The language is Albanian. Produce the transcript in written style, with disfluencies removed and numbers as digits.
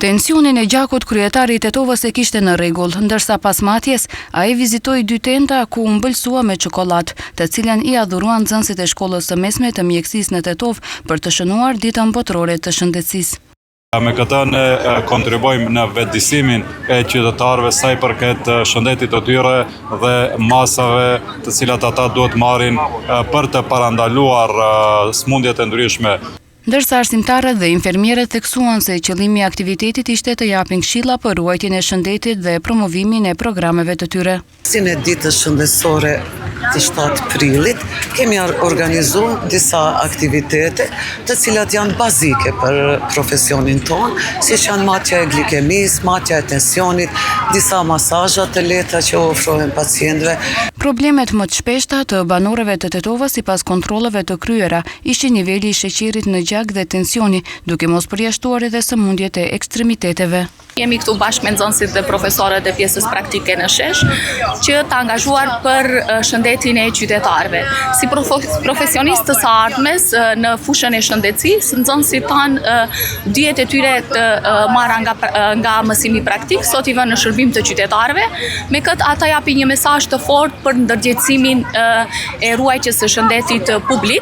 Tensionin e gjakut kryetari i Tetovës e kishte në rregull, ndërsa pas matjes ai vizitoi dy tenta ku u mbëlsua me çokoladë, të cilën i adhuruan nxënësit e shkollës së mesme të mjekësisë në Tetovë për të shënuar ditën botërore të shëndetësisë. Me këtë ne kontribuojmë në vetëdijsimin e qytetarëve sa i përket shëndetit të tyre dhe masave të cilat ata duhet marrin për të parandaluar sëmundjet e ndryshme. Ndërsa arsimtarët dhe infermierët theksuan se qëllimi i aktivitetit ishte të japin këshilla për ruajtjen e shëndetit dhe promovimin e programeve të tyre. Si në ditës shëndetësore të 7 prillit, kemi organizuar disa aktivitete të cilat janë bazike për profesionin tonë, si janë matja e glikemisë, matja e tensionit, disa masazhe të lehta që ofrohen pacientëve. Problemet më të shpeshta të banorëve të Tetovës sipas kontrolleve të kryera ishin niveli i sheqerit në gjak dhe tensioni, duke mos përjashtuar edhe sëmundjet e ekstremiteteve. Jemi këtu bashkë me nxënësit dhe profesorët e pjesës praktike në shesh, që të angazhuar për shëndetin e qytetarëve. Si profesionistë të së ardhmes në fushën e shëndetësisë, nxënësit tanë dijet e tyre të marra nga mësimi praktik, sot i vënë në shërbim të qytetarëve. Me këtë ata japin një mesazh të fortë për ndërgjegjësimin e ruajtjes së shëndetit publik.